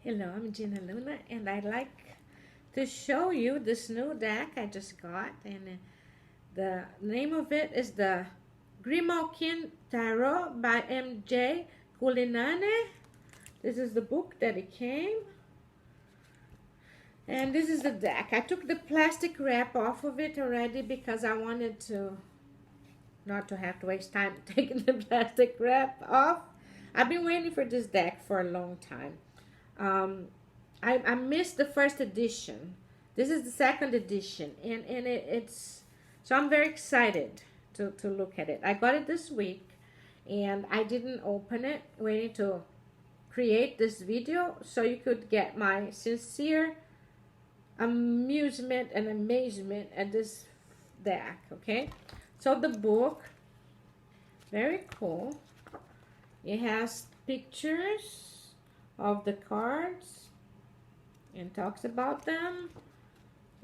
Hello, I'm Gina Luna, and I'd like to show you this new deck I just got. And the name of it is the Grimalkin Tarot by MJ Culinane. This is the book that it came. And this is the deck. I took the plastic wrap off of it already because I wanted to not to have to waste time taking the plastic wrap off. I've been waiting for this deck for a long time. I missed the first edition. This is the second edition, and it's so I'm very excited to look at it. I got it this week, and I didn't open it, waiting to create this video so you could get my sincere amusement and amazement at this deck. Okay, so the book, very cool. It has pictures of the cards and talks about them,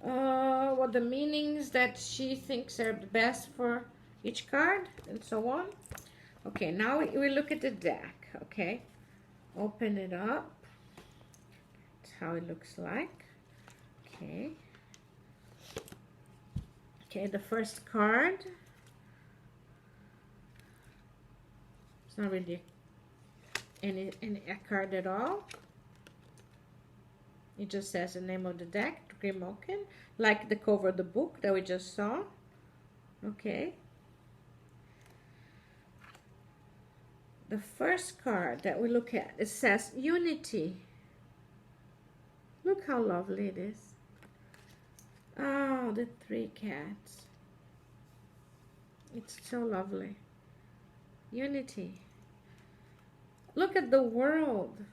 what the meanings that she thinks are the best for each card, and so on. Okay, now we look at the deck. Okay, open it up. That's how it looks like. Okay. Okay, the first card. It's not really any a card at all. It just says the name of the deck, Grimalkin, like the cover of the book that we just saw. Okay. The first card that we look at, it says Unity. Look how lovely it is. Oh, the three cats. It's so lovely. Unity. Look at the world.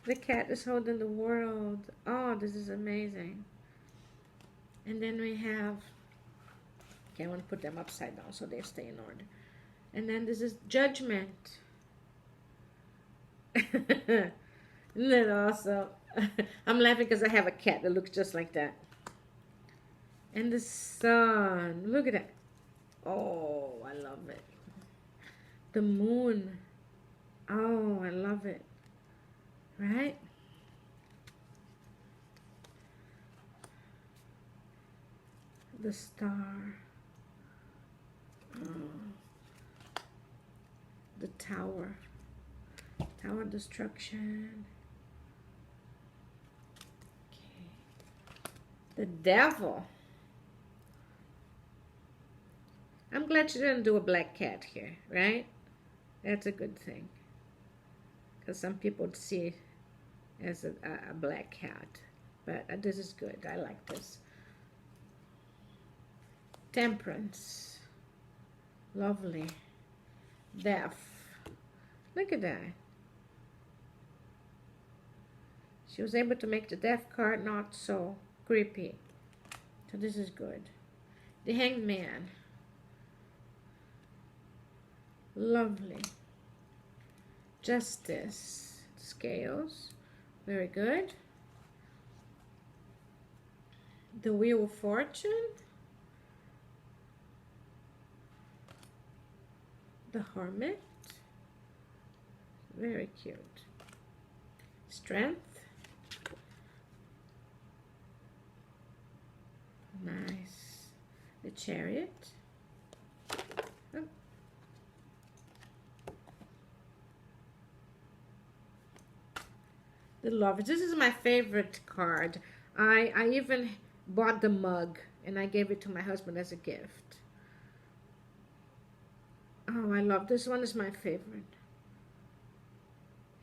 The cat is holding the world. Oh, this is amazing. And then we have, okay, I want to put them upside down so they stay in order. And then this is Judgment. Isn't that awesome? I'm laughing because I have a cat that looks just like that. And the sun. Look at that. Oh, I love it. The moon. Oh, I love it. Right? The star. Oh. The tower. Tower destruction. Okay. The devil. I'm glad she didn't do a black cat here, right? That's a good thing. Because some people would see it as a black cat. But this is good. I like this. Temperance. Lovely. Death. Look at that. She was able to make the death card not so creepy. So this is good. The Hanged Man. Lovely. Justice. Scales. Very good. The Wheel of Fortune. The Hermit. Very cute. Strength. Nice. The Chariot. Oh. The Lovers. This is my favorite card. I even bought the mug and I gave it to my husband as a gift. Oh, I love this one. Is my favorite.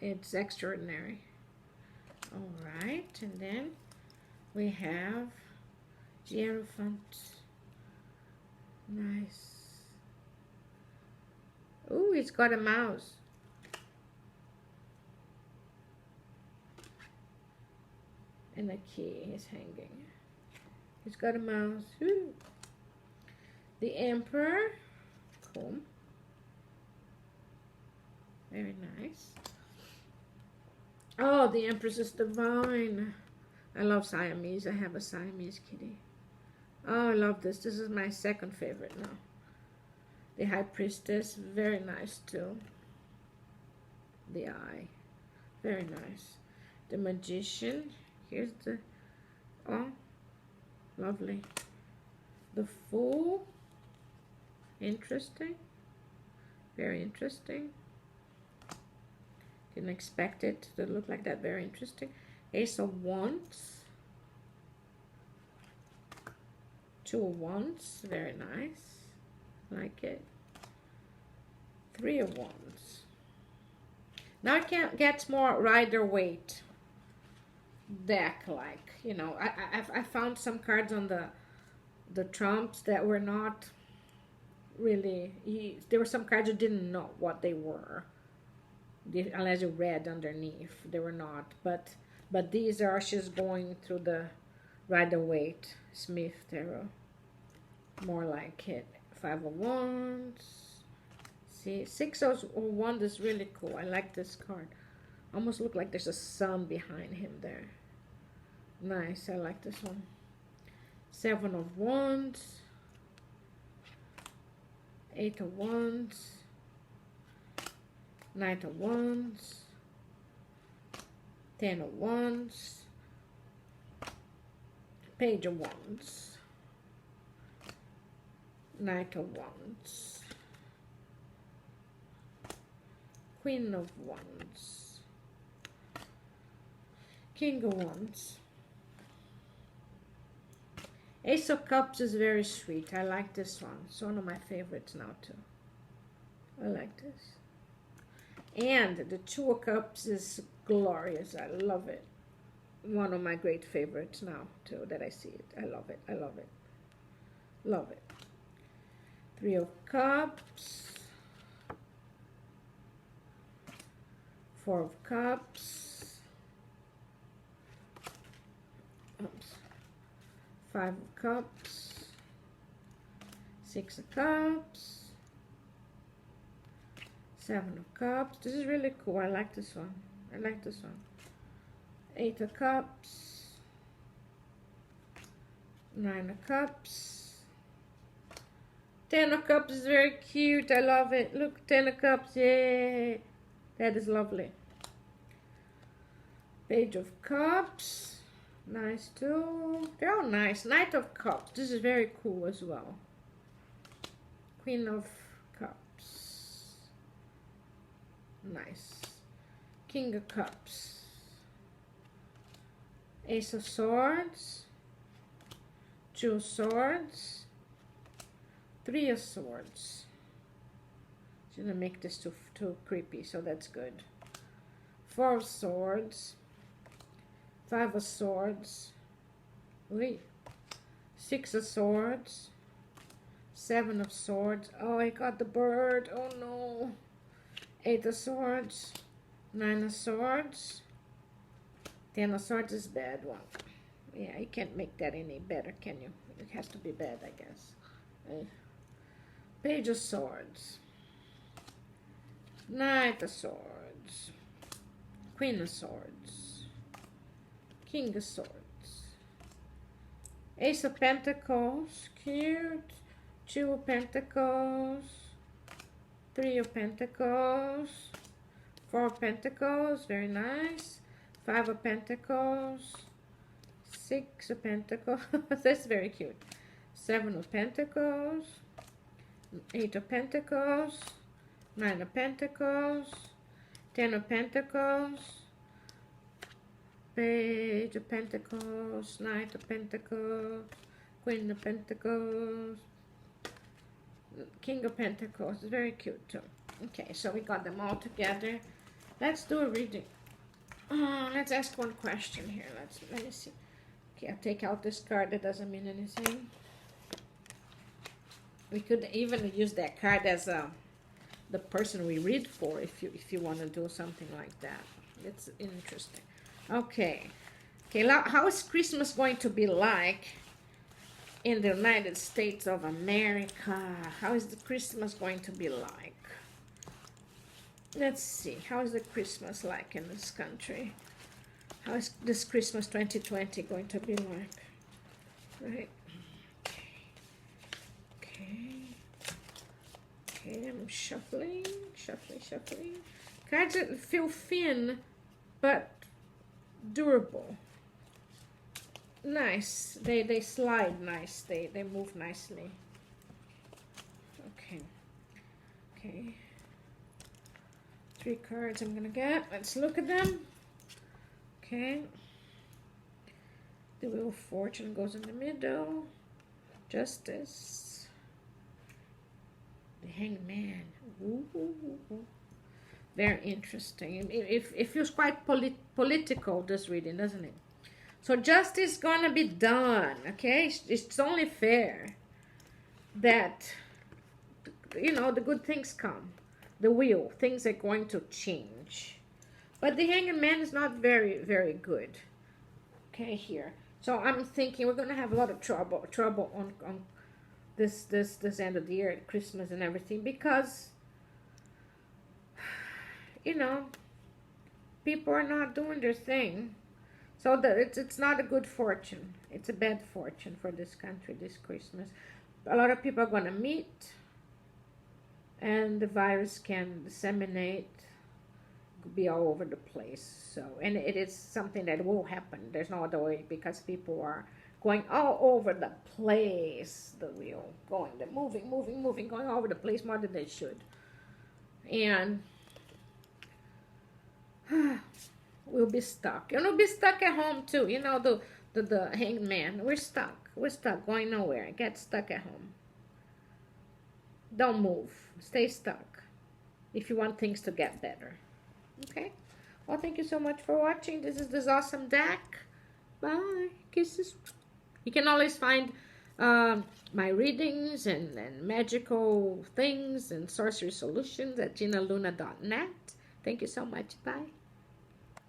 It's extraordinary. All right, and then we have Hierophant. Nice. Ooh, he's got a mouse. And a key is hanging. He's got a mouse. Ooh. The Emperor. Cool. Very nice. Oh, the Empress is divine. I love Siamese. I have a Siamese kitty. Oh, I love this. This is my second favorite now. The High Priestess. Very nice too. The Eye. Very nice. The Magician. Here's the, oh, lovely. The Fool. Interesting. Very interesting. Didn't expect it to look like that. Very interesting. Ace of Wands. Two of Wands. Very nice. Like it. Three of Wands. Now it gets more Rider-Waite deck, like, you know. I found some cards on the Trumps that were not really, there were some cards you didn't know what they were, unless you read underneath. They were not, but these are, she's going through the Rider-Waite Smith tarot, more like it. Five of Wands. See, Six of Wands is really cool. I like this card. Almost look like there's a sun behind him there. Nice, I like this one. Seven of Wands. Eight of Wands. Knight of Wands. Ten of Wands. Page of Wands. Knight of Wands. Queen of Wands. King of Wands. Ace of Cups is very sweet. I like this one. It's one of my favorites now too. I like this. And the Two of Cups is glorious. I love it. One of my great favorites now too, that I see it. I love it. I love it. Love it. Three of Cups. Four of Cups. Oops. Five of Cups. Six of Cups. Seven of Cups. This is really cool. I like this one. I like this one. Eight of Cups. Nine of Cups. Ten of Cups is very cute. I love it. Look, Ten of Cups. Yay. That is lovely. Page of Cups. Nice too. They're all nice. Knight of Cups. This is very cool as well. Queen of Cups. Nice. King of Cups. Ace of Swords. Two of Swords. Three of Swords. She's gonna make this too creepy, so that's good. Four of Swords. Five of Swords. Wait. Six of Swords. Seven of Swords. Oh, I got the bird. Oh no. Eight of Swords. Nine of Swords. Ten of Swords is bad one. Yeah, you can't make that any better, can you? It has to be bad, I guess. Page of Swords. Knight of Swords. Queen of Swords. King of Swords. Ace of Pentacles. Cute. Two of Pentacles. Three of Pentacles. Four of Pentacles. Very nice. Five of Pentacles. Six of Pentacles. That's very cute. Seven of Pentacles. Eight of Pentacles. Nine of Pentacles. Ten of Pentacles. Page of Pentacles. Knight of Pentacles. Queen of Pentacles. King of Pentacles. It's very cute too. Okay, so we got them all together. Let's do a reading. Let's ask one question here. Let me see. Okay, I'll take out this card. That doesn't mean anything. We could even use that card as the person we read for, if you want to do something like that. It's interesting. Okay. How is Christmas going to be like in the United States of America? How is the Christmas going to be like? Let's see. How is the Christmas like in this country? How is this Christmas 2020 going to be like? Right? Okay, I'm shuffling. Cards that feel thin but durable. Nice. They slide nice. They move nicely. Okay. Okay. 3 cards I'm gonna get. Let's look at them. Okay. The Wheel of Fortune goes in the middle. Justice. The Hanged Man. Ooh. Very interesting. It feels quite political, this reading, doesn't it? So justice is gonna be done, okay? It's only fair that, you know, the good things come. The wheel, things are going to change. But the Hanged Man is not very, very good. Okay, here. So I'm thinking we're gonna have a lot of trouble on this end of the year, Christmas and everything, because, you know, people are not doing their thing. So it's not a good fortune. It's a bad fortune for this country this Christmas. A lot of people are going to meet, and the virus can disseminate, be all over the place. So, and it is something that will happen. There's no other way, because people are going all over the place. The wheel going, they're moving, going all over the place more than they should. And we'll be stuck. And we'll be stuck at home too. You know, the Hanged Man. We're stuck. We're stuck, going nowhere. Get stuck at home. Don't move. Stay stuck if you want things to get better. Okay? Well, thank you so much for watching. This is this awesome deck. Bye. Kisses. You can always find my readings and magical things and sorcery solutions at ginaluna.net. Thank you so much. Bye.